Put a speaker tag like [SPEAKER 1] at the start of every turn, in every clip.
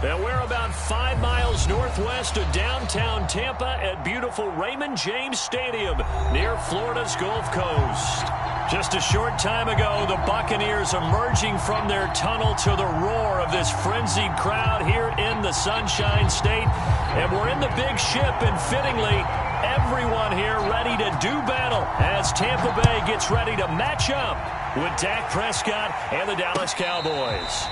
[SPEAKER 1] And we're about 5 miles northwest of downtown Tampa at beautiful Raymond James Stadium near Florida's Gulf Coast. Just a short time ago, the Buccaneers emerging from their tunnel to the roar of this frenzied crowd here in the Sunshine State. And we're in the big ship, and fittingly, everyone here ready to do battle as Tampa Bay gets ready to match up with Dak Prescott and the Dallas Cowboys.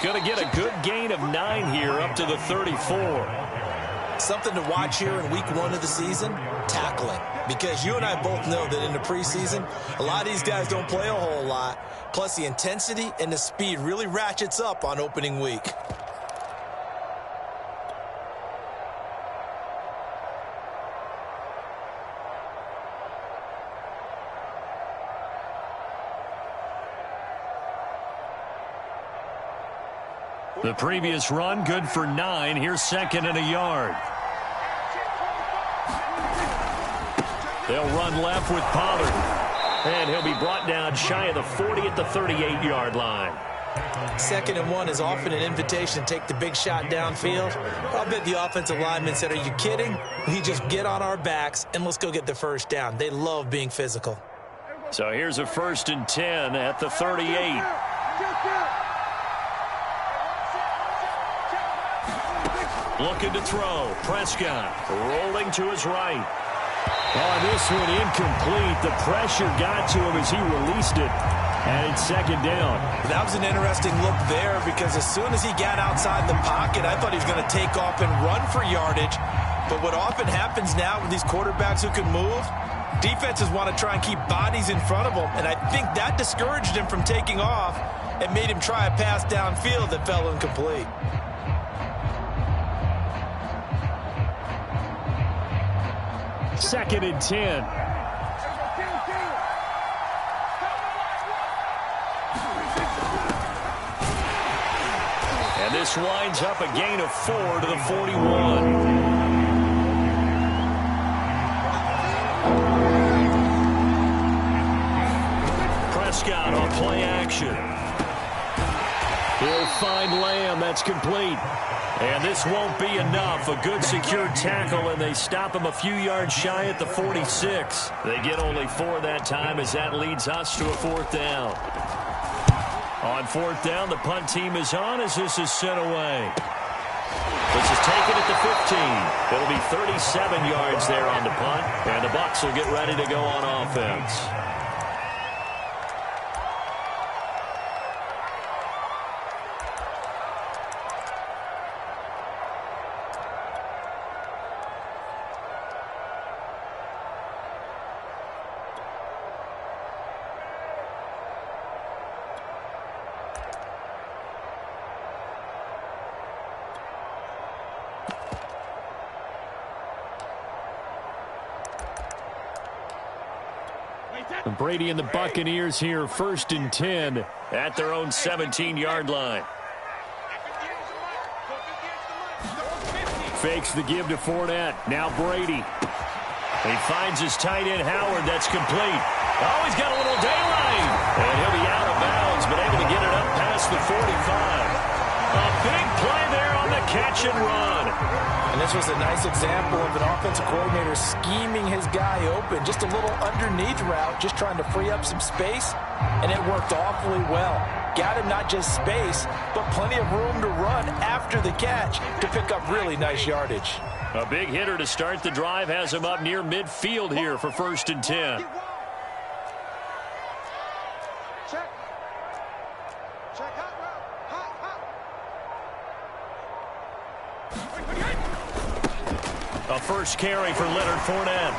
[SPEAKER 1] Going to get a good gain of 9 here up to the 34.
[SPEAKER 2] Something to watch here in week 1 of the season, tackling. Because you and I both know that in the preseason, a lot of these guys don't play a whole lot. Plus the intensity and the speed really ratchets up on opening week.
[SPEAKER 1] The previous run, good for 9. Here's 2nd and a yard. They'll run left with Pollard. And he'll be brought down shy of the 40 at the 38-yard line.
[SPEAKER 2] 2nd and 1 is often an invitation to take the big shot downfield. I'll bet the offensive linemen said, are you kidding? We just get on our backs and let's go get the first down. They love being physical.
[SPEAKER 1] So here's a 1st and 10 at the 38. Looking to throw. Prescott rolling to his right. Oh, this one incomplete. The pressure got to him as he released it. And it's 2nd down.
[SPEAKER 2] That was an interesting look there because as soon as he got outside the pocket, I thought he was going to take off and run for yardage. But what often happens now with these quarterbacks who can move, defenses want to try and keep bodies in front of them. And I think that discouraged him from taking off and made him try a pass downfield that fell incomplete.
[SPEAKER 1] Second and 10. And this winds up a gain of 4 to the 41. Prescott on play action. He'll find Lamb. That's complete. And this won't be enough. A good secure tackle, and they stop him a few yards shy at the 46. They get only 4 that time as that leads us to a 4th down. On 4th down, the punt team is on as this is sent away. This is taken at the 15. It'll be 37 yards there on the punt, and the Bucs will get ready to go on offense. Brady and the Buccaneers here, 1st and 10 at their own 17-yard line. Fakes the give to Fournette. Now Brady. He finds his tight end Howard. That's complete. Oh, he's got a little daylight. And he'll be out of bounds, but able to get it up past the 45. A big play there on the catch and run.
[SPEAKER 2] And this was a nice example of an offensive coordinator scheming his guy open. Just a little underneath route, just trying to free up some space, and it worked awfully well. Got him not just space, but plenty of room to run after the catch to pick up really nice yardage.
[SPEAKER 1] A big hitter to start the drive has him up near midfield here for 1st and 10. A first carry for Leonard Fournette.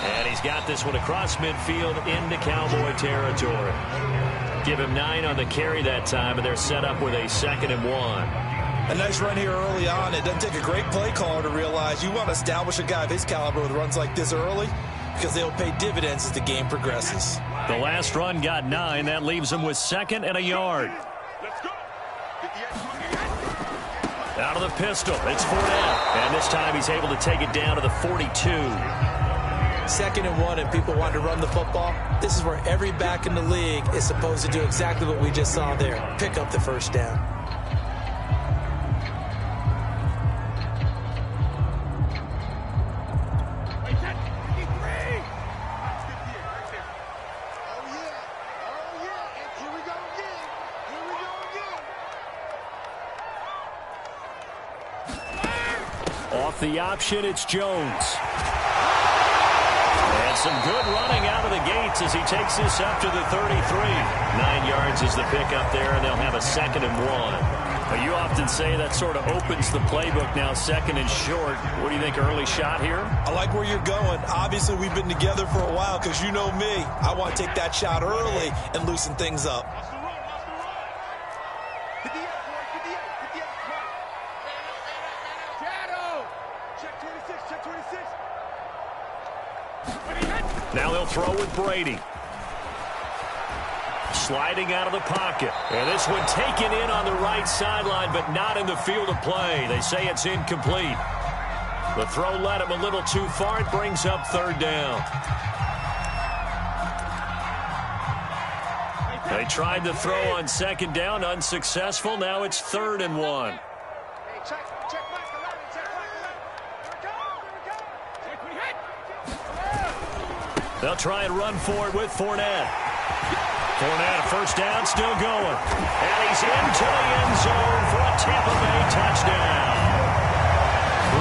[SPEAKER 1] And he's got this one across midfield into Cowboy territory. Give him 9 on the carry that time, and they're set up with a 2nd and 1.
[SPEAKER 2] A nice run here early on. It doesn't take a great play caller to realize you want to establish a guy of his caliber with runs like this early because they'll pay dividends as the game progresses.
[SPEAKER 1] The last run got 9. That leaves him with 2nd and a yard. Out of the pistol, it's Fournette. And this time he's able to take it down to the 42.
[SPEAKER 2] 2nd and 1, and people want to run the football. This is where every back in the league is supposed to do exactly what we just saw there. Pick up the first down.
[SPEAKER 1] Off the option, it's Jones. And some good running out of the gates as he takes this up to the 33. 9 yards is the pickup there, and they'll have a 2nd and 1. But you often say that sort of opens the playbook now, 2nd and short. What do you think, early shot here?
[SPEAKER 2] I like where you're going. Obviously, we've been together for a while because you know me. I want to take that shot early and loosen things up.
[SPEAKER 1] Now they'll throw with Brady. Sliding out of the pocket. And this one taken in on the right sideline, but not in the field of play. They say it's incomplete. The throw led him a little too far. It brings up 3rd down. They tried to throw on 2nd down, unsuccessful. Now it's 3rd and 1. They'll try and run for it with Fournette. Fournette, a first down, still going. And he's into the end zone for a Tampa Bay touchdown.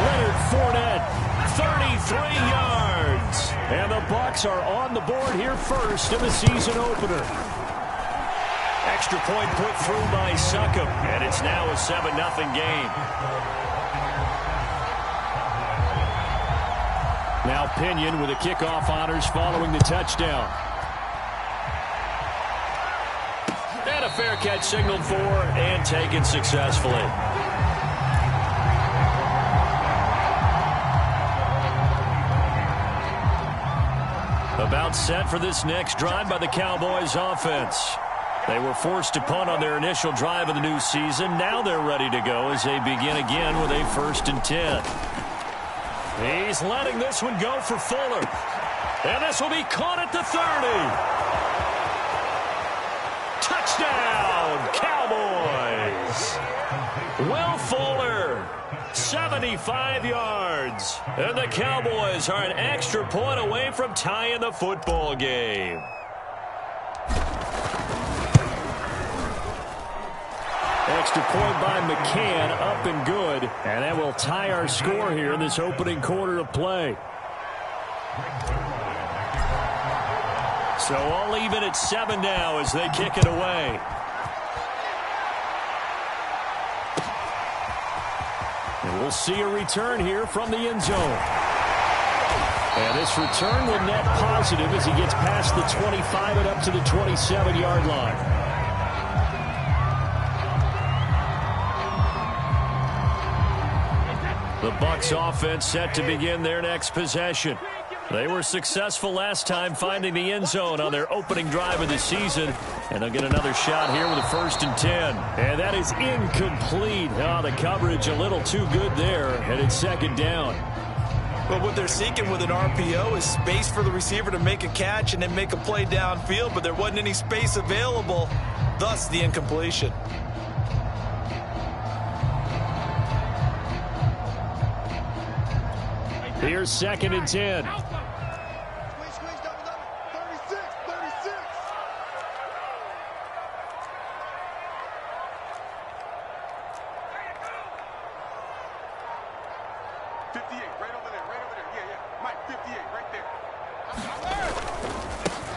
[SPEAKER 1] Leonard Fournette, 33 yards. And the Bucs are on the board here first in the season opener. Extra point put through by Succop, and it's now a 7-0 game. Now Pinion with the kickoff honors following the touchdown. And a fair catch signaled for and taken successfully. About set for this next drive by the Cowboys offense. They were forced to punt on their initial drive of the new season. Now they're ready to go as they begin again with a 1st and 10. He's letting this one go for Fuller. And this will be caught at the 30. Touchdown, Cowboys. Will Fuller, 75 yards. And the Cowboys are an extra point away from tying the football game. Extra point by McCann, up and good. And that will tie our score here in this opening quarter of play. So all even at 7 now as they kick it away. And we'll see a return here from the end zone. And this return will net positive as he gets past the 25 and up to the 27-yard line. The Bucs offense set to begin their next possession. They were successful last time finding the end zone on their opening drive of the season. And they'll get another shot here with a 1st and 10. And that is incomplete. Oh, the coverage a little too good there. And it's 2nd down.
[SPEAKER 2] But what they're seeking with an RPO is space for the receiver to make a catch and then make a play downfield. But there wasn't any space available, thus the incompletion.
[SPEAKER 1] Here's 2nd and 10.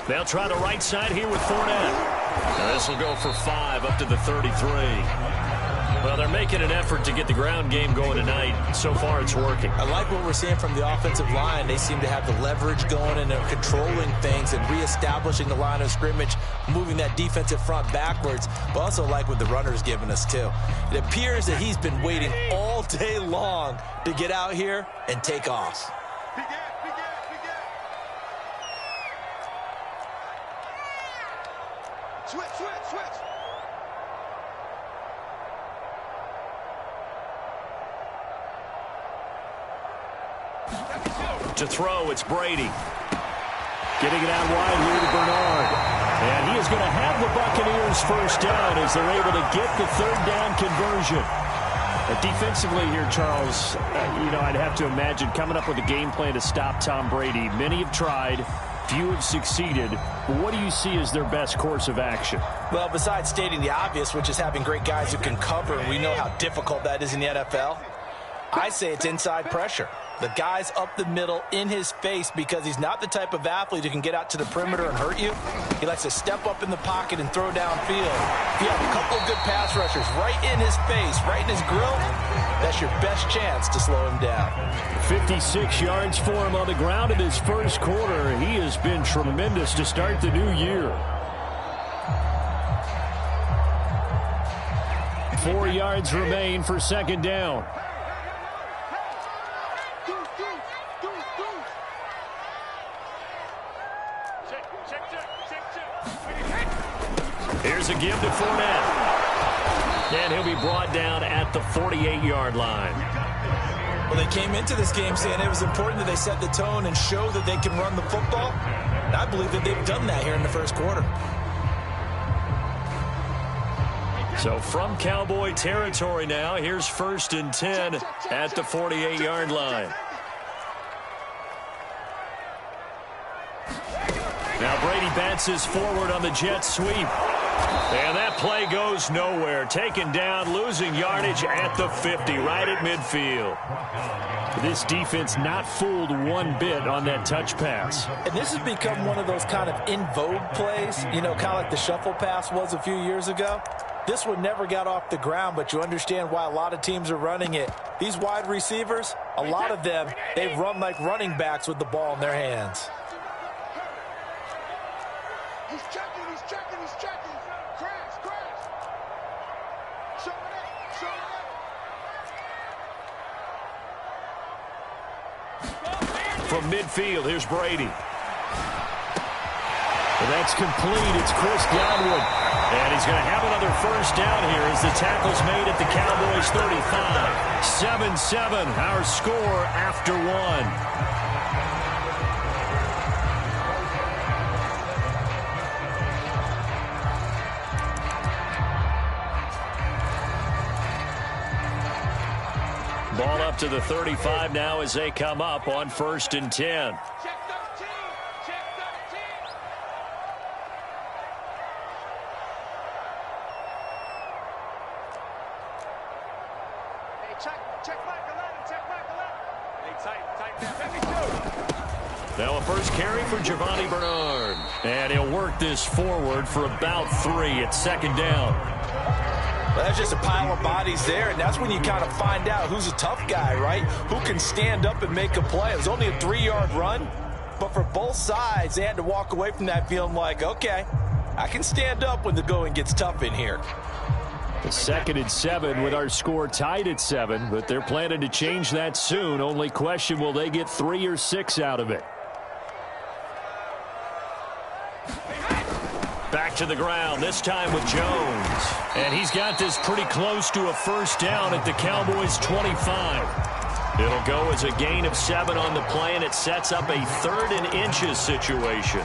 [SPEAKER 1] They'll try the right side here with Fournette. Now this will go for 5 up to the 33. Well, Well, they're making an effort to get the ground game going tonight. So far, it's working.
[SPEAKER 2] I like what we're seeing from the offensive line. They seem to have the leverage going, and they're controlling things and reestablishing the line of scrimmage, moving that defensive front backwards. But also like what the runner's giving us, too. It appears that he's been waiting all day long to get out here and take off.
[SPEAKER 3] Switch.
[SPEAKER 1] To throw, it's Brady. Getting it out wide here to Bernard. And he is going to have the Buccaneers first down as they're able to get the third down conversion. Defensively here, Charles, I'd have to imagine coming up with a game plan to stop Tom Brady. Many have tried. Few have succeeded. But what do you see as their best course of action?
[SPEAKER 2] Well, besides stating the obvious, which is having great guys who can cover, and we know how difficult that is in the NFL, I say it's inside pressure. The guy's up the middle in his face because he's not the type of athlete who can get out to the perimeter and hurt you. He likes to step up in the pocket and throw downfield. If you have a couple of good pass rushers right in his face, right in his grill, that's your best chance to slow him down.
[SPEAKER 1] 56 yards for him on the ground in his first quarter. He has been tremendous to start the new year. 4 yards remain for second down. Here's a give to Fournette. And he'll be brought down at the 48-yard line.
[SPEAKER 2] Well, they came into this game saying it was important that they set the tone and show that they can run the football. And I believe that they've done that here in the first quarter.
[SPEAKER 1] So from Cowboy territory now, here's 1st and 10 at the 48-yard line. Now Brady bounces forward on the jet sweep. And that play goes nowhere. Taken down, losing yardage at the 50, right at midfield. This defense not fooled one bit on that touch pass.
[SPEAKER 2] And this has become one of those kind of in vogue plays, kind of like the shuffle pass was a few years ago. This one never got off the ground, but you understand why a lot of teams are running it. These wide receivers, a lot of them, they run like running backs with the ball in their hands.
[SPEAKER 3] He's checking. Crash. Show it.
[SPEAKER 1] From midfield, here's Brady. And that's complete. It's Chris Godwin. And he's going to have another first down here as the tackle's made at the Cowboys 35. 7-7, our score after one. Ball up to the 35 now as they come up on 1st and 10.
[SPEAKER 3] Check 13. Hey, check Mike 11. Hey, tight.
[SPEAKER 1] Now a first carry for Giovanni Bernard. And he'll work this forward for about 3 at second down.
[SPEAKER 2] Well, that's just a pile of bodies there, and that's when you kind of find out who's a tough guy, right? Who can stand up and make a play. It was only a 3-yard run, but for both sides, they had to walk away from that feeling like, okay, I can stand up when the going gets tough in here.
[SPEAKER 1] The 2nd and 7 with our score tied at 7, but they're planning to change that soon. Only question, will they get 3 or 6 out of it? Back to the ground, this time with Jones. And he's got this pretty close to a first down at the Cowboys' 25. It'll go as a gain of 7 on the play, and it sets up a 3rd and inches situation.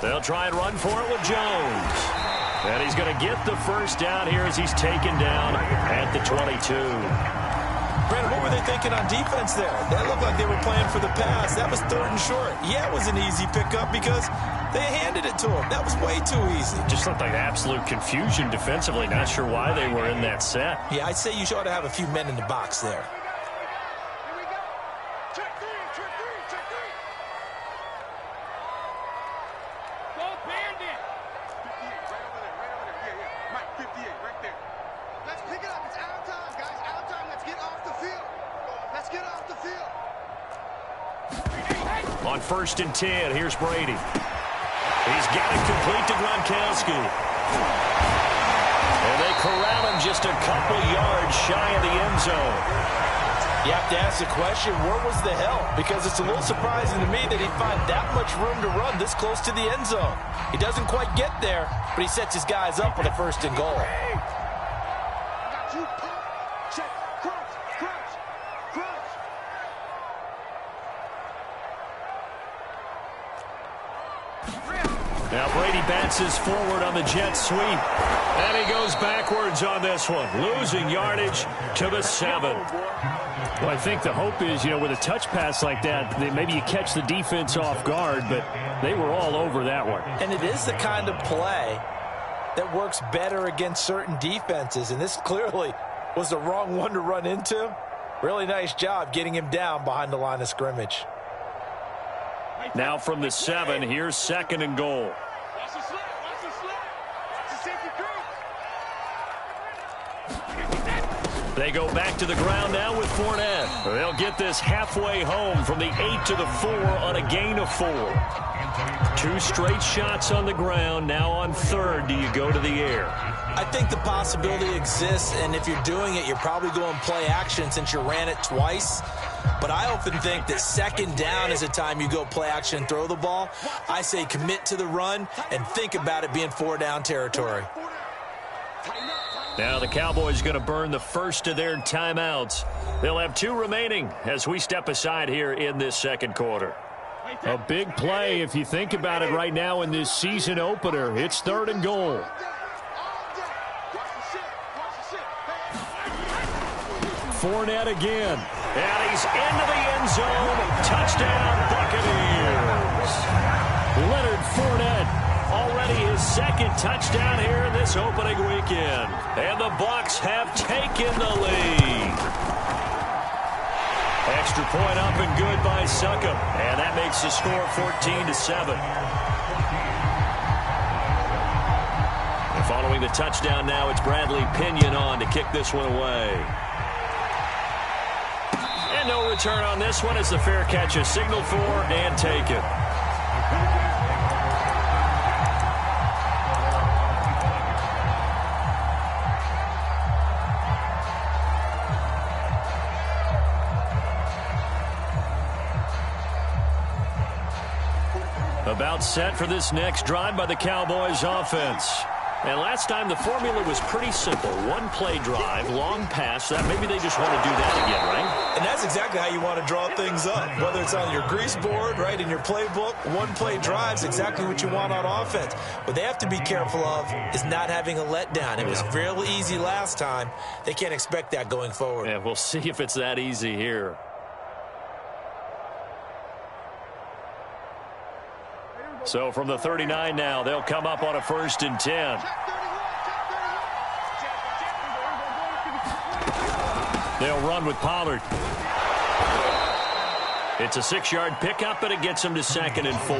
[SPEAKER 1] They'll try and run for it with Jones. And he's going to get the first down here as he's taken down at the 22.
[SPEAKER 2] Brandon, what were they thinking on defense there? That looked like they were playing for the pass. That was 3rd and short. Yeah, it was an easy pickup because they handed it to him. That was way too easy.
[SPEAKER 1] Just looked like absolute confusion defensively. Not sure why they were in that set.
[SPEAKER 2] Yeah, I'd say you ought to have a few men in the box there.
[SPEAKER 3] Here we go. Check three, check three, check three. Go Bandit. 58, right over there, right over there. Yeah, yeah. Mike, 58, right there. Let's pick it up. It's out of time, guys. Out of time. Let's get off the field. Let's get off the field.
[SPEAKER 1] On 1st and 10, here's Brady. He's got it complete to Gronkowski. And they corral him just a couple yards shy of the end zone.
[SPEAKER 2] You have to ask the question, where was the help? Because it's a little surprising to me that he'd find that much room to run this close to the end zone. He doesn't quite get there, but he sets his guys up on a 1st and goal.
[SPEAKER 3] Got you. Pump. Check. Crunch. Crunch. Crunch.
[SPEAKER 1] Now Brady bounces forward on the jet sweep. And he goes backwards on this one, losing yardage to the 7.
[SPEAKER 4] Well, I think the hope is, with a touch pass like that, maybe you catch the defense off guard, but they were all over that one.
[SPEAKER 2] And it is the kind of play that works better against certain defenses, and this clearly was the wrong one to run into. Really nice job getting him down behind the line of scrimmage.
[SPEAKER 1] Now from the 7, here's 2nd and goal.
[SPEAKER 3] Watch the slip. Watch the slip. Watch the safety creep.
[SPEAKER 1] They go back to the ground now with Fournette. They'll get this halfway home from the 8 to the 4 on a gain of 4. 2 straight shots on the ground. Now on 3rd, do you go to the air?
[SPEAKER 2] I think the possibility exists, and if you're doing it, you're probably going play action since you ran it twice. But I often think that 2nd down is a time you go play action and throw the ball. I say commit to the run and think about it being 4-down territory.
[SPEAKER 1] Now the Cowboys going to burn the first of their timeouts. They'll have 2 remaining as we step aside here in this 2nd quarter.
[SPEAKER 4] A big play if you think about it right now in this season opener. It's 3rd and goal.
[SPEAKER 1] Fournette again. And he's into the end zone. Touchdown, Buccaneers. Leonard Fournette, already his 2nd touchdown here in this opening weekend. And the Bucs have taken the lead. Extra point up and good by Succop. And that makes the score 14-7. And following the touchdown now, it's Bradley Pinion on to kick this one away. And no return on this one as the fair catch is signaled for and taken. About set for this next drive by the Cowboys offense. And last time the formula was pretty simple. 1-play drive, long pass. That maybe they just want to do that again, right?
[SPEAKER 2] And that's exactly how you want to draw things up. Whether it's on your grease board, right, in your playbook, 1-play drive's exactly what you want on offense. What they have to be careful of is not having a letdown. It was fairly easy last time. They can't expect that going forward.
[SPEAKER 1] Yeah, we'll see if it's that easy here. So from the 39 now, they'll come up on a 1st and 10. They'll run with Pollard. It's a 6-yard pickup, and it gets them to 2nd and 4.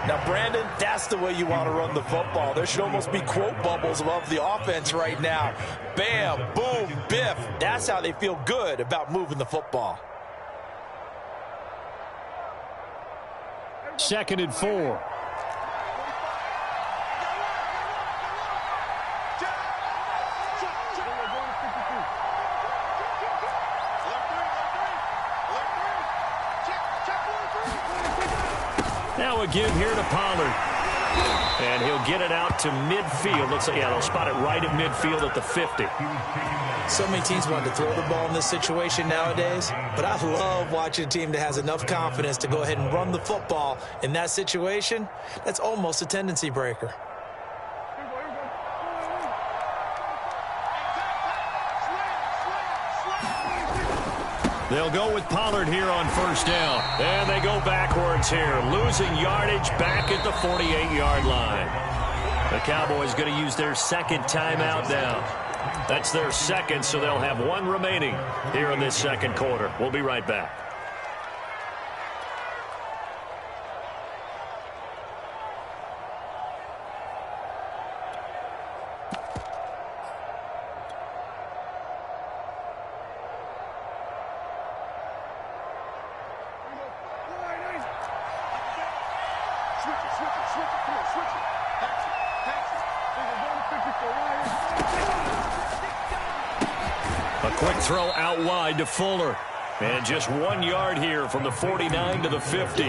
[SPEAKER 2] Now, Brandon, that's the way you want to run the football. There should almost be quote bubbles above the offense right now. Bam, boom, biff. That's how they feel good about moving the football.
[SPEAKER 4] 2nd and 4.
[SPEAKER 1] Now a give here to Pollard. And he'll get it out to midfield. Looks like, yeah, they'll spot it right at midfield at the 50.
[SPEAKER 2] So many teams want to throw the ball in this situation nowadays, but I love watching a team that has enough confidence to go ahead and run the football in that situation. That's almost a tendency breaker.
[SPEAKER 1] They'll go with Pollard here on first down. And they go backwards here, losing yardage back at the 48-yard line. The Cowboys going to use their second timeout now. That's their second, so they'll have one remaining here in this second quarter. We'll be right back. Quick throw out wide to Fuller. And just 1 yard here from the 49 to the 50.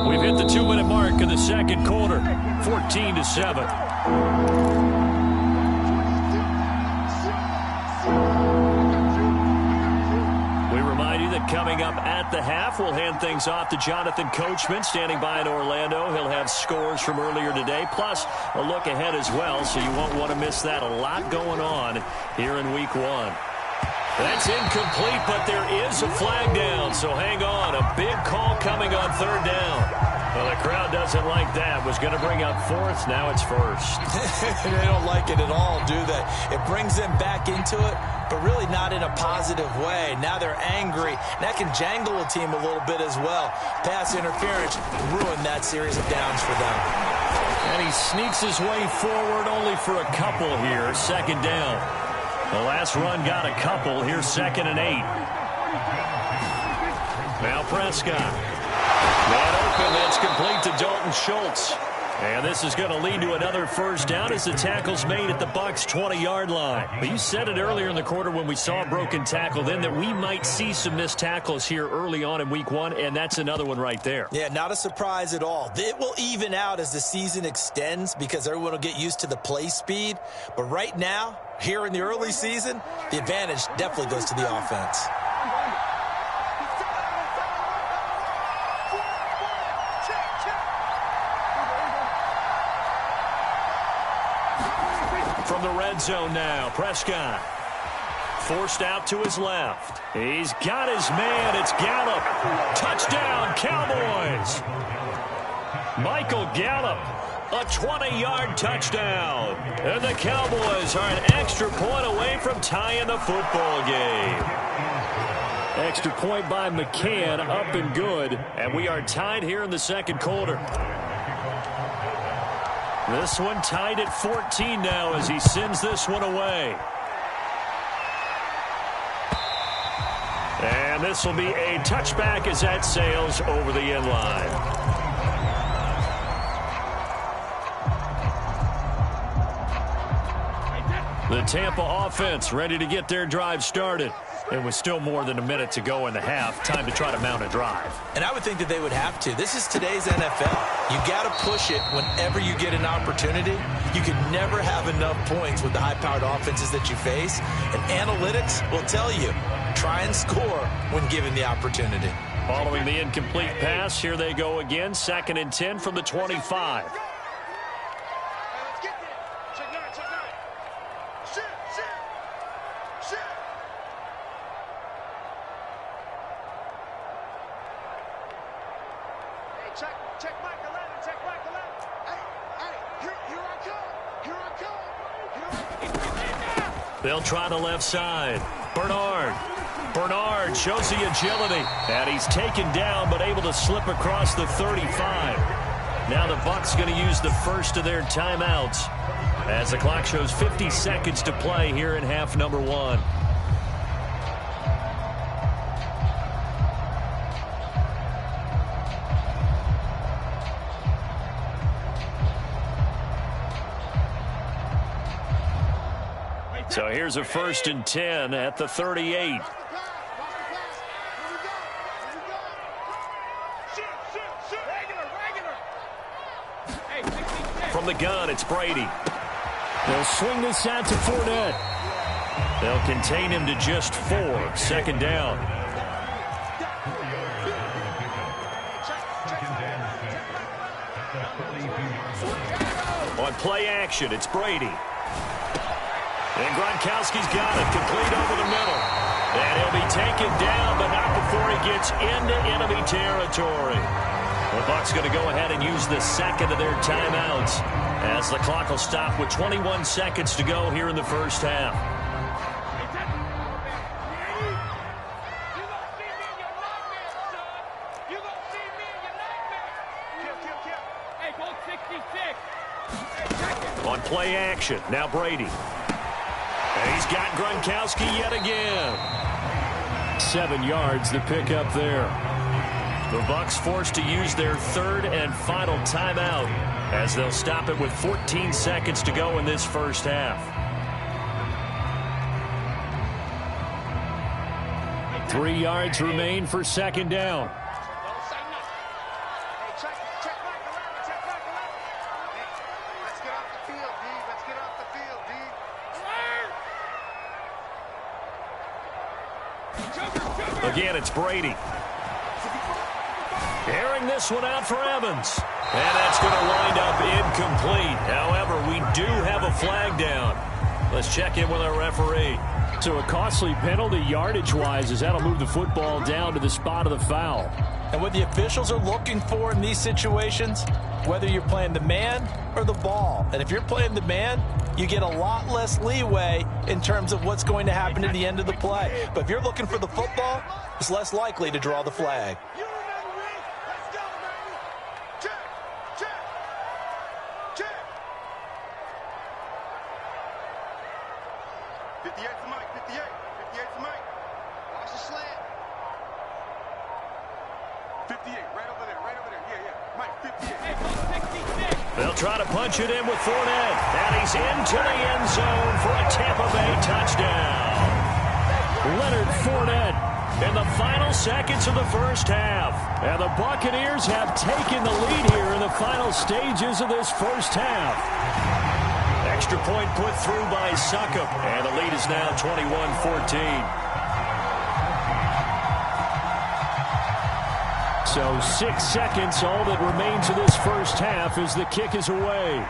[SPEAKER 1] We've hit the 2-minute mark in the second quarter. 14-7. Coming up at the half, we'll hand things off to Jonathan Coachman, standing by in Orlando. He'll have scores from earlier today, plus a look ahead as well, so you won't want to miss that. A lot going on here in Week 1. That's incomplete, but there is a flag down, so hang on. A big call coming on third down. Well, the crowd doesn't like that. Was going to bring up fourth. Now it's first.
[SPEAKER 2] They don't like it at all, do they? It brings them back into it, but really not in a positive way. Now they're angry. That can jangle a team a little bit as well. Pass interference ruined that series of downs for them.
[SPEAKER 1] And he sneaks his way forward only for a couple here. Second down. The last run got a couple. Here's 2nd and 8. Now Prescott. Man open, that's complete to Dalton Schultz. And this is going to lead to another first down as the tackle's made at the Bucs' 20-yard line. But you said it earlier in the quarter when we saw a broken tackle then that we might see some missed tackles here early on in Week 1, and that's another one right there.
[SPEAKER 2] Yeah, not a surprise at all. It will even out as the season extends because everyone will get used to the play speed. But right now, here in the early season, the advantage definitely goes to the offense.
[SPEAKER 1] From the red zone now, Prescott. Forced out to his left. He's got his man. It's Gallup. Touchdown, Cowboys. Michael Gallup, a 20-yard touchdown. And the Cowboys are an extra point away from tying the football game. Extra point by McCann, up and good. And we are tied here in the second quarter. This one tied at 14 now as he sends this one away. And this will be a touchback as that sails over the end line. The Tampa offense ready to get their drive started. It was still more than a minute to go in the half. Time to try to mount a drive.
[SPEAKER 2] And I would think that they would have to. This is today's NFL. You got to push it whenever you get an opportunity. You can never have enough points with the high-powered offenses that you face. And analytics will tell you, try and score when given the opportunity.
[SPEAKER 1] Following the incomplete pass, here they go again. 2nd and 10 from the 25. They'll try the left side. Bernard shows the agility. And he's taken down but able to slip across the 35. Now the Bucs going to use the first of their timeouts as the clock shows 50 seconds to play here in half number 1. So here's a 1st and 10 at the 38. From the gun, it's Brady. They'll swing this out to Fournette. They'll contain him to just 4. 2nd down. On play action, it's Brady. And Gronkowski's got it, complete over the middle. And he'll be taken down, but not before he gets into enemy territory. The Bucs going to go ahead and use the second of their timeouts as the clock will stop with 21 seconds to go here in the first half. On play action, now Brady. And he's got Gronkowski yet again.
[SPEAKER 4] 7 yards the pickup there.
[SPEAKER 1] The Bucs forced to use their third and final timeout as they'll stop it with 14 seconds to go in this first half.
[SPEAKER 4] 3 yards remain for second down.
[SPEAKER 1] Again, it's Brady. Airing this one out for Evans. And that's going to wind up incomplete. However, we do have a flag down. Let's check in with our referee.
[SPEAKER 4] So a costly penalty yardage-wise as that'll move the football down to the spot of the foul.
[SPEAKER 2] And what the officials are looking for in these situations, whether you're playing the man or the ball. And if you're playing the man, you get a lot less leeway in terms of what's going to happen at the end of the play. But if you're looking for the football, it's less likely to draw the flag.
[SPEAKER 1] They'll try to punch it in with Fournette. And he's into the end zone for a Tampa Bay touchdown.
[SPEAKER 4] Leonard Fournette
[SPEAKER 1] In the final seconds of the first half.
[SPEAKER 4] And the Buccaneers have taken the lead here in the final stages of this first half.
[SPEAKER 1] Extra point put through by Succop. And the lead is now 21-14.
[SPEAKER 4] So 6 seconds, all that remains of this first half as the kick is away.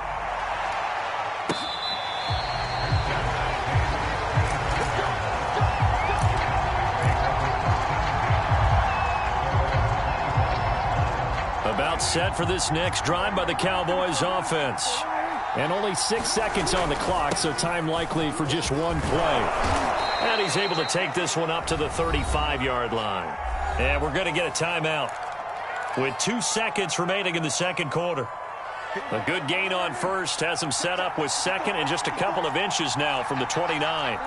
[SPEAKER 1] About set for this next drive by the Cowboys offense.
[SPEAKER 4] And only 6 seconds on the clock, so time likely for just one play.
[SPEAKER 1] And he's able to take this one up to the 35-yard line. And we're going to get a timeout with 2 seconds remaining in the second quarter. A good gain on first has him set up with second and just a couple of inches now from the 29.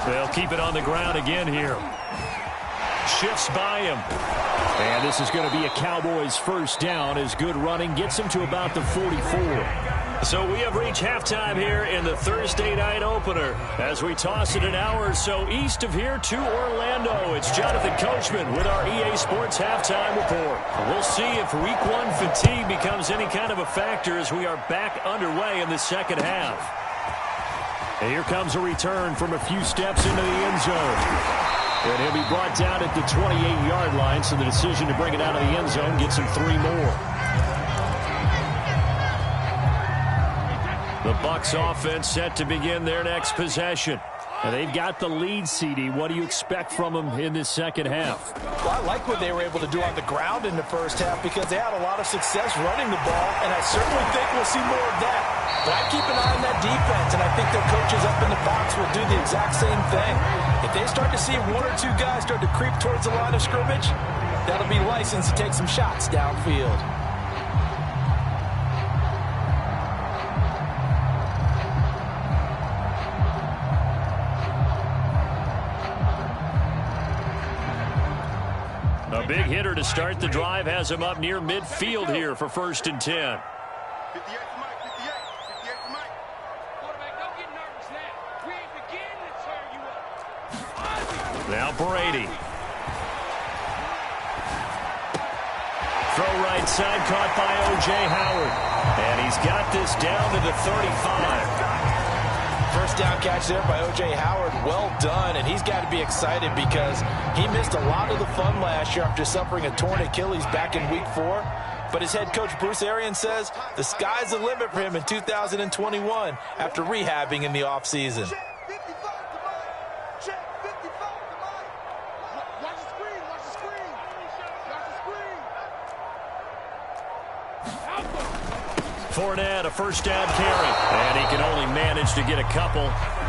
[SPEAKER 1] They'll keep it on the ground again here. Shifts by him.
[SPEAKER 4] And this is going to be a Cowboys first down as good running gets him to about the 44.
[SPEAKER 1] So we have reached halftime here in the Thursday night opener as we toss it an hour or so east of here to Orlando. It's Jonathan Coachman with our EA Sports Halftime Report. We'll see if Week 1 fatigue becomes any kind of a factor as we are back underway in the second half.
[SPEAKER 4] And here comes a return from a few steps into the end zone. And he'll be brought down at the 28-yard line, so the decision to bring it out of the end zone gets him 3 more.
[SPEAKER 1] The Bucs offense set to begin their next possession.
[SPEAKER 4] And they've got the lead, CD. What do you expect from them in this second half?
[SPEAKER 2] Well, I like what they were able to do on the ground in the first half because they had a lot of success running the ball, and I certainly think we'll see more of that. But I keep an eye on that defense, and I think their coaches up in the box will do the exact same thing. If they start to see 1 or 2 guys start to creep towards the line of scrimmage, that'll be license to take some shots downfield.
[SPEAKER 1] A big hitter to start the drive has him up near midfield here for 1st and 10.
[SPEAKER 3] 58 to Mike, 58 to Mike. Quarterback, don't get nervous now. We ain't beginning to tear you up.
[SPEAKER 1] Now Brady. Throw right side caught by O.J. Howard. And he's got this down to the 35.
[SPEAKER 2] first down catch there by O.J. Howard. Well done, and he's got to be excited because he missed a lot of the fun last year after suffering a torn Achilles back in Week 4. But his head coach, Bruce Arians, says the sky's the limit for him in 2021 after rehabbing in the offseason.
[SPEAKER 1] Fournette, a first down carry. And he can only manage to get a couple.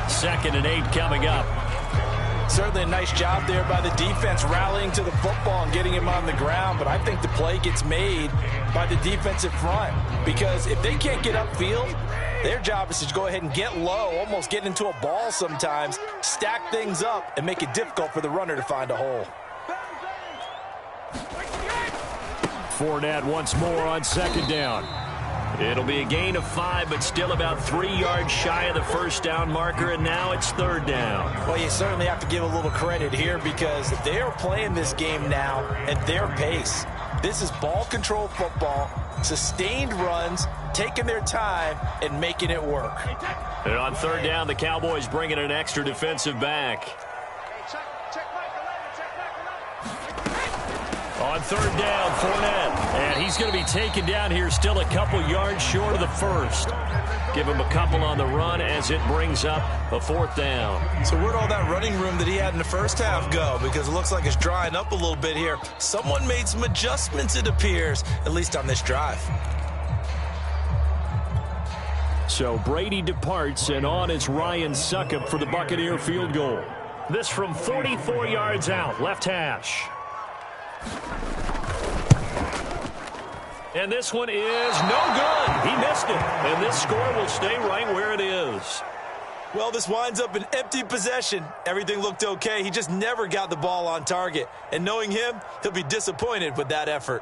[SPEAKER 1] 2nd and 8 coming up.
[SPEAKER 2] Certainly a nice job there by the defense rallying to the football and getting him on the ground. But I think the play gets made by the defensive front. Because if they can't get upfield, their job is to go ahead and get low, almost get into a ball sometimes, stack things up, and make it difficult for the runner to find a hole.
[SPEAKER 1] Fournette once more on 2nd down. It'll be a gain of 5, but still about 3 yards shy of the first down marker, and now it's 3rd down.
[SPEAKER 2] Well, you certainly have to give a little credit here because they are playing this game now at their pace. This is ball control football, sustained runs, taking their time, and making it work.
[SPEAKER 1] And on 3rd down, the Cowboys bring in an extra defensive back. On 3rd down, Fournette. And he's going to be taken down here still a couple yards short of the first. Give him a couple on the run as it brings up a 4th down.
[SPEAKER 2] So where'd all that running room that he had in the first half go? Because it looks like it's drying up a little bit here. Someone made some adjustments, it appears, at least on this drive.
[SPEAKER 1] So Brady departs, and on is Ryan Succop for the Buccaneer field goal. This from 44 yards out, left hash. And this one is no good. He missed it. And this score will stay right where it is.
[SPEAKER 2] Well, this winds up an empty possession. Everything looked okay. He just never got the ball on target. And knowing him, he'll be disappointed with that effort.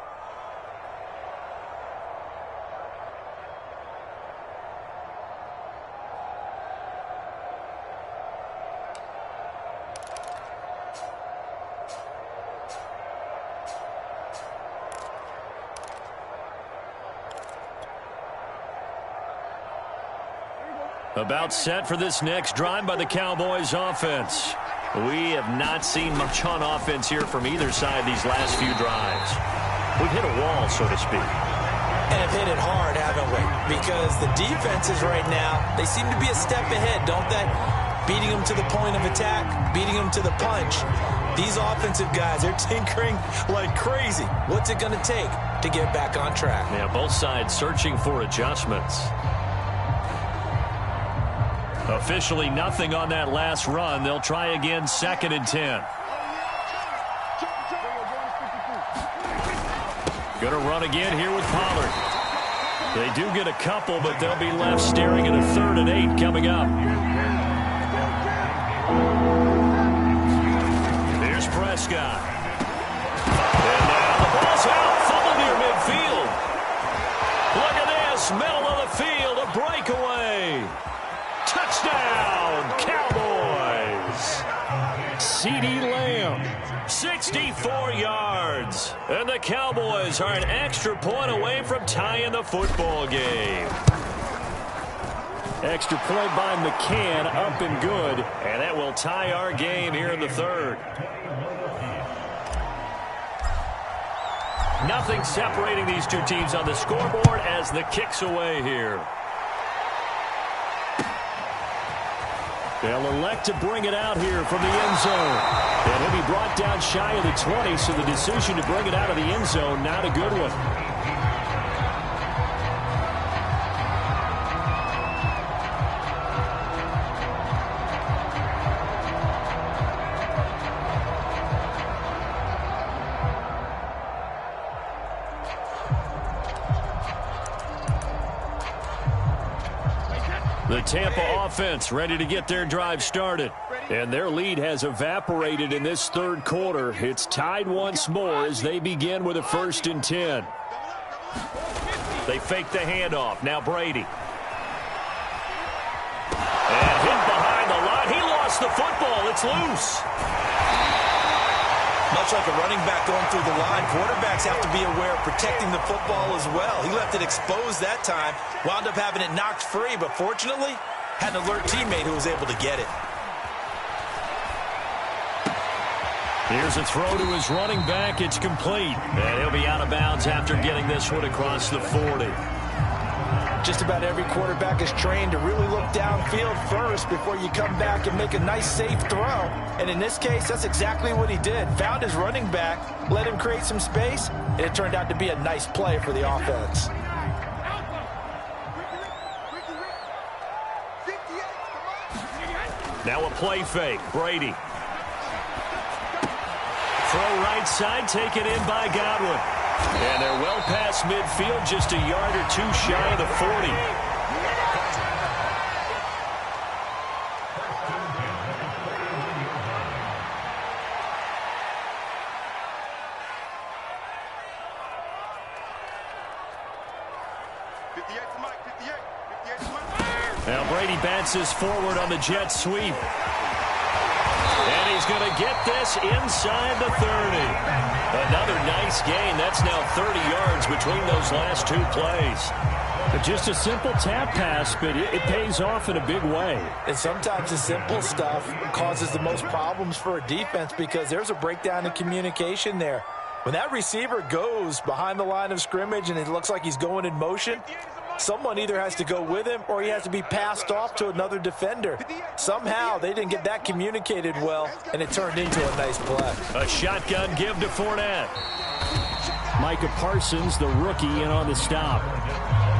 [SPEAKER 1] About set for this next drive by the Cowboys offense. We have not seen much on offense here from either side these last few drives. We've hit a wall, so to speak.
[SPEAKER 2] And have hit it hard, haven't we? Because the defenses right now, they seem to be a step ahead, don't they? Beating them to the point of attack, beating them to the punch. These offensive guys, they're tinkering like crazy. What's it going to take to get back on track?
[SPEAKER 1] Yeah, both sides searching for adjustments. Officially nothing on that last run. They'll try again, 2nd and 10. Going to run again here with Pollard. They do get a couple, but they'll be left staring at a 3rd and 8 coming up. Here's Prescott. And now the ball's out. Fumble near midfield. Look at this. Middle of the field. A breakaway. Touchdown, Cowboys. CeeDee Lamb, 64 yards. And the Cowboys are an extra point away from tying the football game. Extra point by McCann, up and good. And that will tie our game here in the 3rd. Nothing separating these two teams on the scoreboard as the kick's away here. They'll elect to bring it out here from the end zone. And he'll be brought down shy of the 20, so the decision to bring it out of the end zone, not a good one. The Tampa offense ready to get their drive started. And their lead has evaporated in this 3rd quarter. It's tied once more as they begin with a 1st and 10. They fake the handoff. Now Brady. And hit behind the line. He lost the football. It's loose.
[SPEAKER 2] Much like a running back going through the line, quarterbacks have to be aware of protecting the football as well. He left it exposed that time, wound up having it knocked free, but fortunately, had an alert teammate who was able to get it.
[SPEAKER 1] Here's a throw to his running back. It's complete. And he'll be out of bounds after getting this one across the 40.
[SPEAKER 2] Just about every quarterback is trained to really look downfield first before you come back and make a nice, safe throw. And in this case, that's exactly what he did. Found his running back, let him create some space, and it turned out to be a nice play for the offense.
[SPEAKER 1] Now a play fake. Brady. Throw right side, taken in by Godwin. And they're well past midfield, just a yard or two shy of the 40. Now Brady bounces forward on the jet sweep. And he's going to get this inside the 30. Another nice gain. That's now 30 yards between those last two plays.
[SPEAKER 4] But just a simple tap pass, but it pays off in a big way.
[SPEAKER 2] And sometimes the simple stuff causes the most problems for a defense because there's a breakdown in communication there. When that receiver goes behind the line of scrimmage and it looks like he's going in motion, someone either has to go with him or he has to be passed off to another defender. Somehow they didn't get that communicated well, and it turned into a nice play.
[SPEAKER 1] A shotgun give to Fournette.
[SPEAKER 4] Micah Parsons, the rookie, in on the stop.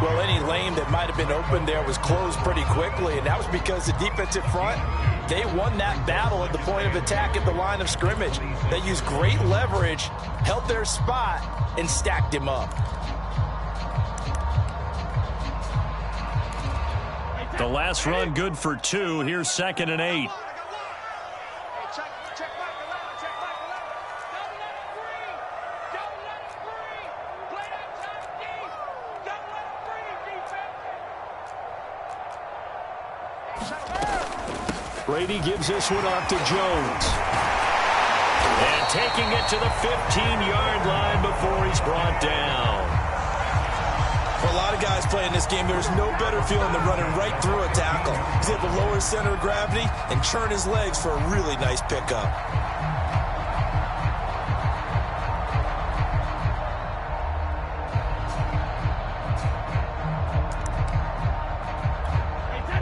[SPEAKER 2] Well, any lane that might have been open there was closed pretty quickly, and that was because the defensive front, they won that battle at the point of attack at the line of scrimmage. They used great leverage, held their spot, and stacked him up.
[SPEAKER 1] The last run good for 2. Here's 2nd and 8. Brady gives this one off to Jones. And taking it to the 15-yard line before he's brought down.
[SPEAKER 2] For a lot of guys playing this game, there's no better feeling than running right through a tackle. He's able to lower his center of gravity and churn his legs for a really nice pickup.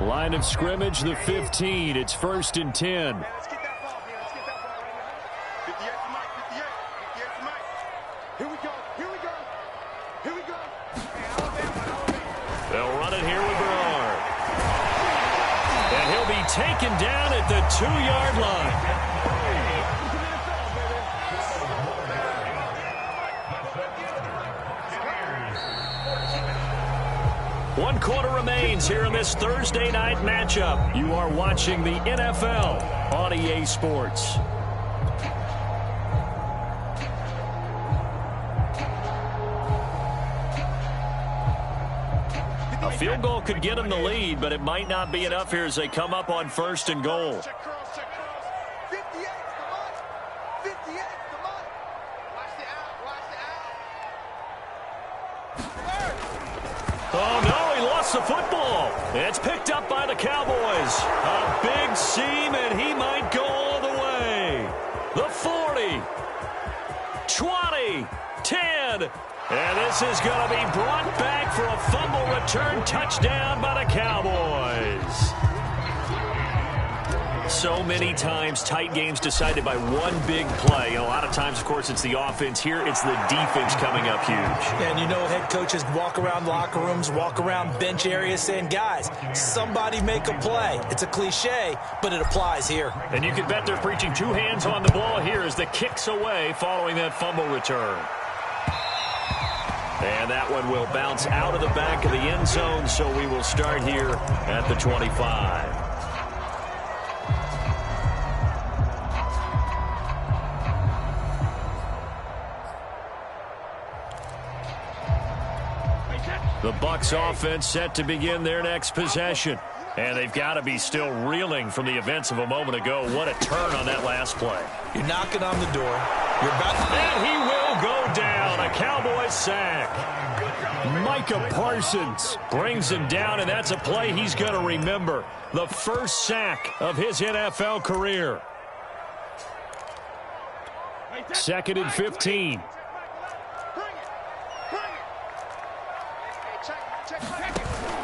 [SPEAKER 4] Line of scrimmage, the 15. It's 1st and 10.
[SPEAKER 3] Let's get that ball here. Let's get that ball right here. 58 for Mike. 58 for Mike. Here we go. Here we go. Here we go.
[SPEAKER 1] They'll run it here with Bernard. And he'll be taken down at the 2-yard line. One quarter remains here in this Thursday night matchup. You are watching the NFL on EA Sports. A field goal could get them the lead, but it might not be enough here as they come up on 1st and goal.
[SPEAKER 3] Check cross, check cross. 58 for Mike. 58 for Mike. Watch the out. Watch the out.
[SPEAKER 1] Oh, no, he lost the football. It's picked up by the Cowboys. A big seam, and he might go all the way. The 40, 20, 10. And this is going to be brought back for a fumble return touchdown by the Cowboys. So many times, tight games decided by one big play. And a lot of times, of course, it's the offense. Here, it's the defense coming up huge.
[SPEAKER 2] And you know, head coaches walk around locker rooms, walk around bench areas saying, guys, somebody make a play. It's a cliche, but it applies here.
[SPEAKER 1] And you can bet they're preaching 2 hands on the ball here as the kick's away following that fumble return. And that one will bounce out of the back of the end zone, so we will start here at the 25. The Bucs offense set to begin their next possession. And they've got to be still reeling from the events of a moment ago. What a turn on that last play.
[SPEAKER 2] You're knocking on the door. You're about to...
[SPEAKER 1] And he will go down. A Cowboys sack.
[SPEAKER 4] Micah Parsons
[SPEAKER 1] brings him down, and that's a play he's going to remember. The first sack of his NFL career.
[SPEAKER 4] 2nd and 15.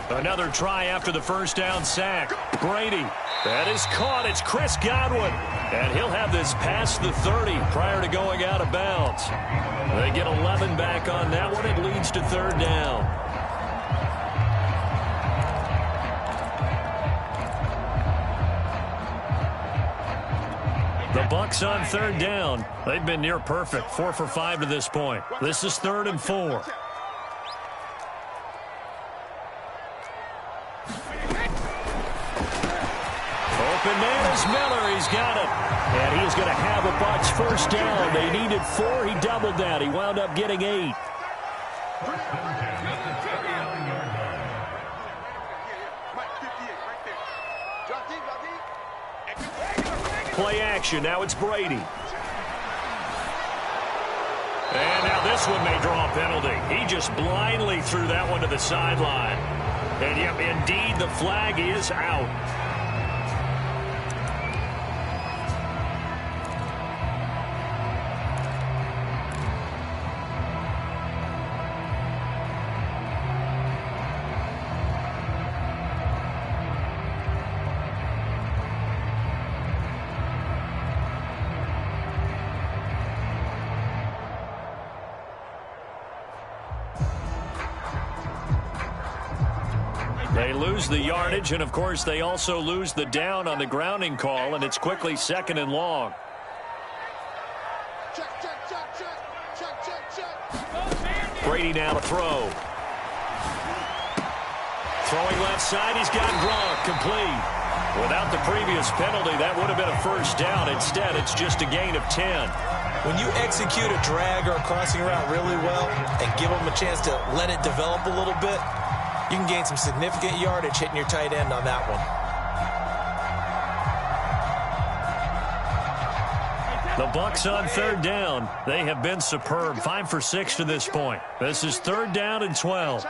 [SPEAKER 1] Another try after the first down sack. Brady. That is caught. It's Chris Godwin. And he'll have this past the 30 prior to going out of bounds. They get 11 back on that one. It leads to 3rd down. The Bucs on 3rd down. They've been near perfect. 4 for 5 to this point. This is 3rd and 4. Open man is Miller. He's got it. And he is going to have a Bucs first down. They needed 4. He doubled that. He wound up getting 8. Play action. Now it's Brady. And now this one may draw a penalty. He just blindly threw that one to the sideline. And yep, indeed, the flag is out. They lose the yardage, and of course they also lose the down on the grounding call, and it's quickly 2nd and long. Brady now to throw. Throwing left side, he's got Gronk complete. Without the previous penalty, that would have been a first down. Instead, it's just a gain of 10.
[SPEAKER 2] When you execute a drag or a crossing route really well and give them a chance to let it develop a little bit, you can gain some significant yardage hitting your tight end on that one.
[SPEAKER 1] The Bucs on 3rd down. They have been superb. 5 for 6 to this point. This is 3rd down and 12.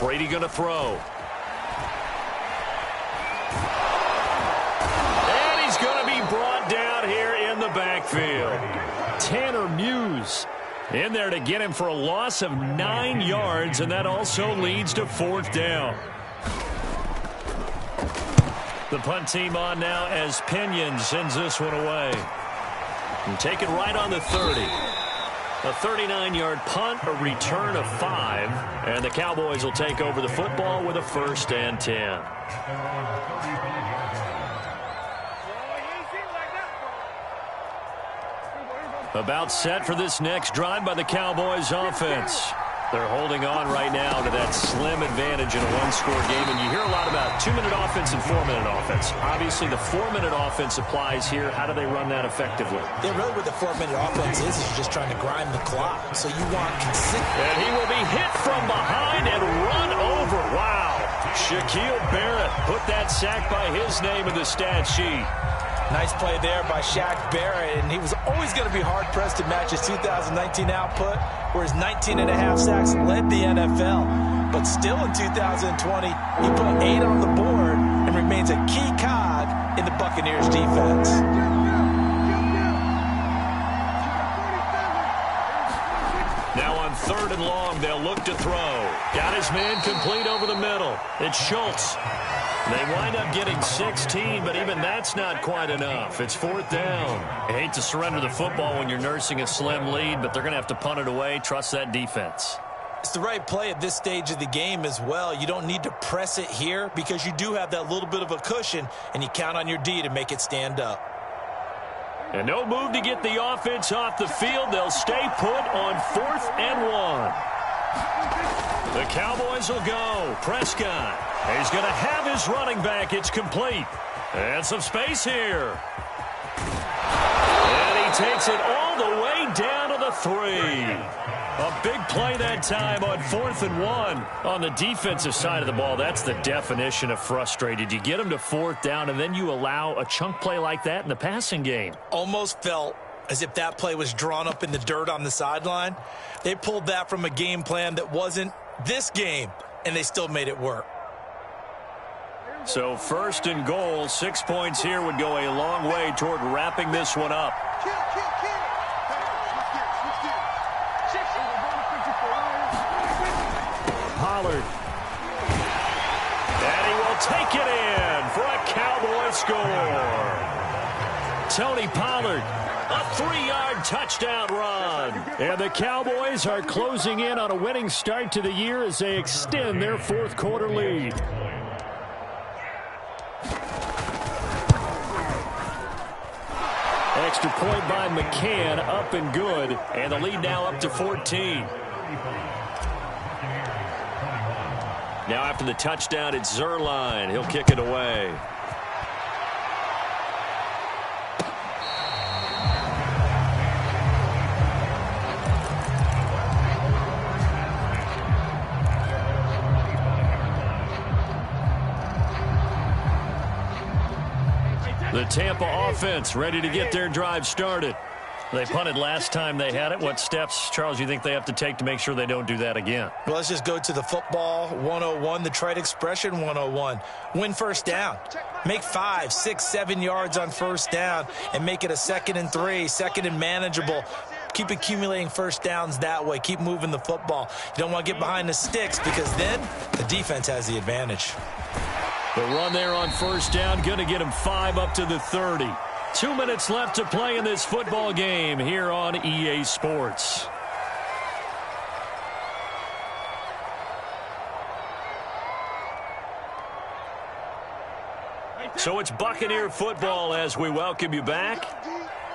[SPEAKER 1] Brady going to throw. And he's going to be brought down here in the backfield. Tanner Muse in there to get him for a loss of 9 yards, and that also leads to 4th down. The punt team on now as Pinion sends this one away. And take it right on the 30. A 39-yard punt, a return of 5, and the Cowboys will take over the football with a 1st and 10. About set for this next drive by the Cowboys offense. They're holding on right now to that slim advantage in a one-score game, and you hear a lot about 2-minute offense and 4-minute offense. Obviously, the 4-minute offense applies here. How do they run that effectively?
[SPEAKER 2] Yeah, really what the 4-minute offense is just trying to grind the clock. So you want consistent.
[SPEAKER 1] And he will be hit from behind and run over. Wow. Shaquille Barrett put that sack by his name in the stat sheet.
[SPEAKER 2] Nice play there by Shaq Barrett, and he was always going to be hard-pressed to match his 2019 output, where his 19.5 sacks led the NFL. But still in 2020, he put 8 on the board and remains a key cog in the Buccaneers defense.
[SPEAKER 1] Now on 3rd and long, they'll look to throw. Got his man complete over the middle. It's Schultz. They wind up getting 16, but even that's not quite enough. It's 4th down. I hate to surrender the football when you're nursing a slim lead, but they're going to have to punt it away. Trust that defense.
[SPEAKER 2] It's the right play at this stage of the game as well. You don't need to press it here because you do have that little bit of a cushion, and you count on your D to make it stand up.
[SPEAKER 1] And no move to get the offense off the field. They'll stay put on 4th and 1. The Cowboys will go. Prescott. He's going to have his running back. It's complete. And some space here. And he takes it all the way down to the three. A big play that time on 4th and 1. On the defensive side of the ball, that's the definition of frustrated. You get them to 4th down, and then you allow a chunk play like that in the passing game.
[SPEAKER 2] Almost felt as if that play was drawn up in the dirt on the sideline. They pulled that from a game plan that wasn't this game, and they still made it work.
[SPEAKER 1] So 1st and goal, 6 points here would go a long way toward wrapping this one up. Pollard. And he will take it in for a Cowboy score. Tony Pollard, a 3-yard touchdown run. And the Cowboys are closing in on a winning start to the year as they extend their 4th quarter lead. Extra point by McCann, up and good. And the lead now up to 14. Now after the touchdown, it's Zuerlein. He'll kick it away. The Tampa offense ready to get their drive started. They punted last time they had it. What steps, Charles, you think they have to take to make sure they don't do that again?
[SPEAKER 2] Well, let's just go to the football 101, the trade expression 101. Win first down. Make 5, 6, 7 yards on first down and make it a 2nd and 3, 2nd and manageable. Keep accumulating first downs that way. Keep moving the football. You don't want to get behind the sticks because then the defense has the advantage.
[SPEAKER 1] The run there on first down, going to get him 5 up to the 30. 2 minutes left to play in this football game here on EA Sports. So it's Buccaneer football as we welcome you back.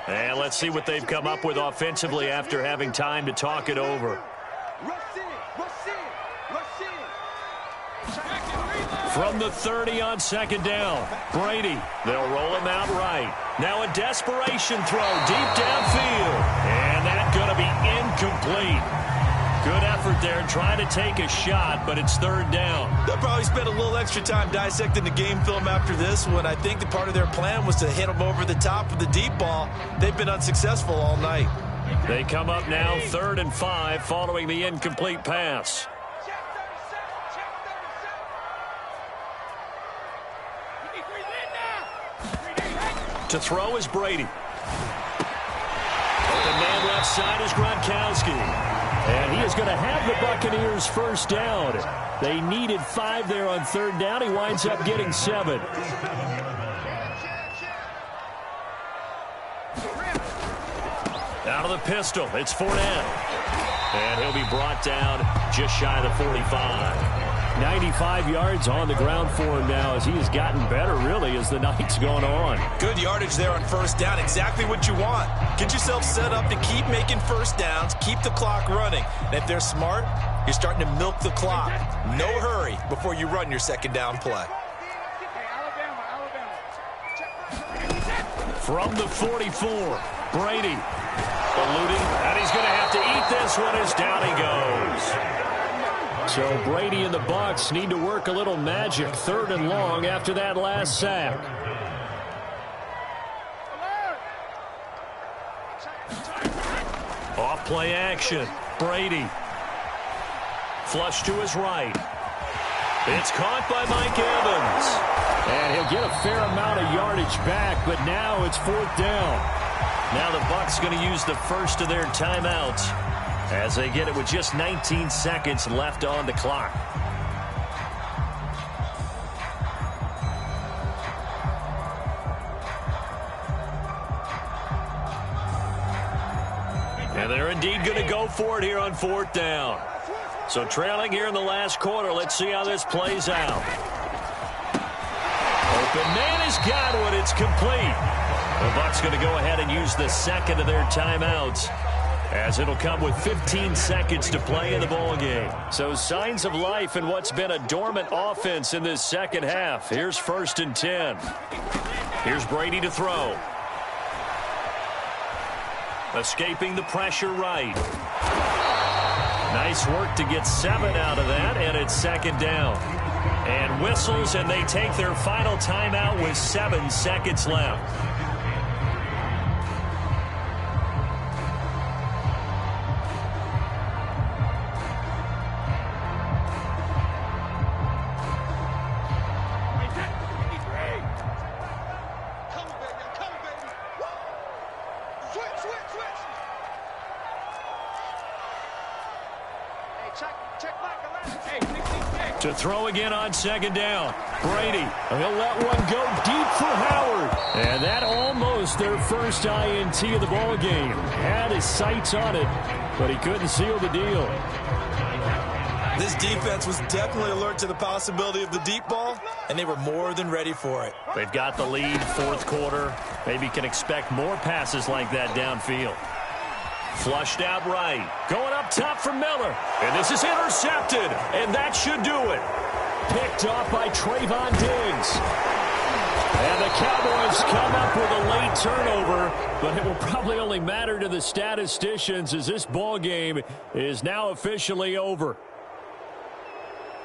[SPEAKER 1] And let's see what they've come up with offensively after having time to talk it over. From the 30 on 2nd down, Brady. They'll roll him out right. Now a desperation throw deep downfield. And that's going to be incomplete. Good effort there trying to take a shot, but it's 3rd down.
[SPEAKER 2] They'll probably spend a little extra time dissecting the game film after this one. I think the part of their plan was to hit them over the top of the deep ball. They've been unsuccessful all night.
[SPEAKER 1] They come up now 3rd and 5 following the incomplete pass. To throw is Brady. Open man left side is Gronkowski. And he is going to have the Buccaneers first down. They needed 5 there on 3rd down. He winds up getting 7. Out of the pistol, it's Fournette. And he'll be brought down just shy of the 45. 95 yards on the ground for him now as he has gotten better, really, as the night's gone on.
[SPEAKER 2] Good yardage there on first down. Exactly what you want. Get yourself set up to keep making first downs, keep the clock running. And if they're smart, you're starting to milk the clock. No hurry before you run your 2nd down play.
[SPEAKER 1] From the 44, Brady. Eluding, and he's going to have to eat this one as down he goes. So Brady and the Bucs need to work a little magic 3rd and long after that last sack. Off play action. Brady. Flush to his right. It's caught by Mike Evans. And he'll get a fair amount of yardage back, but now it's 4th down. Now the Bucs going to use the first of their timeouts as they get it with just 19 seconds left on the clock. And they're indeed going to go for it here on 4th down. So trailing here in the last quarter, let's see how this plays out. Open man has got one. It's complete. The Bucs going to go ahead and use the second of their timeouts, as it'll come with 15 seconds to play in the ball game. So signs of life in what's been a dormant offense in this second half. Here's 1st and 10. Here's Brady to throw. Escaping the pressure right. Nice work to get 7 out of that, and it's second down. And whistles, and they take their final timeout with 7 seconds left. To throw again on second down. Brady, he'll let one go deep for Howard. And that almost their first INT of the ball game. Had his sights on it, but he couldn't seal the deal.
[SPEAKER 2] This defense was definitely alert to the possibility of the deep ball, and they were more than ready for it.
[SPEAKER 1] They've got the lead, fourth quarter. Maybe can expect more passes like that downfield. Flushed out right. Going up top for Miller. And this is intercepted. And that should do it. Picked off by Trayvon Diggs. And the Cowboys come up with a late turnover. But it will probably only matter to the statisticians as this ball game is now officially over.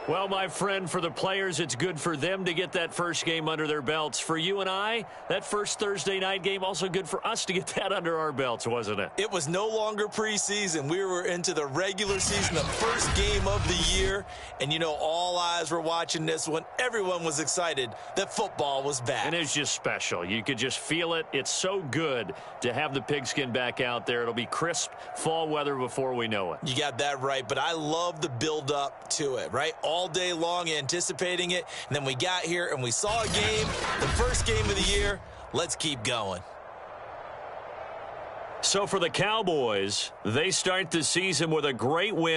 [SPEAKER 1] Well, my friend, for the players, it's good for them to get that first game under their belts. For you and I, that first Thursday night game, also good for us to get that under our belts, wasn't it?
[SPEAKER 2] It was no longer preseason. We were into the regular season, the first game of the year. And, you know, all eyes were watching this one. Everyone was excited that football was back.
[SPEAKER 1] And it's just special. You could just feel it. It's so good to have the pigskin back out there. It'll be crisp fall weather before we know it.
[SPEAKER 2] You got that right, but I love the build-up to it, right? All day long anticipating it, and then we got here and we saw a game, the first game of the year. Let's keep going.
[SPEAKER 1] So for the Cowboys, they start the season with a great win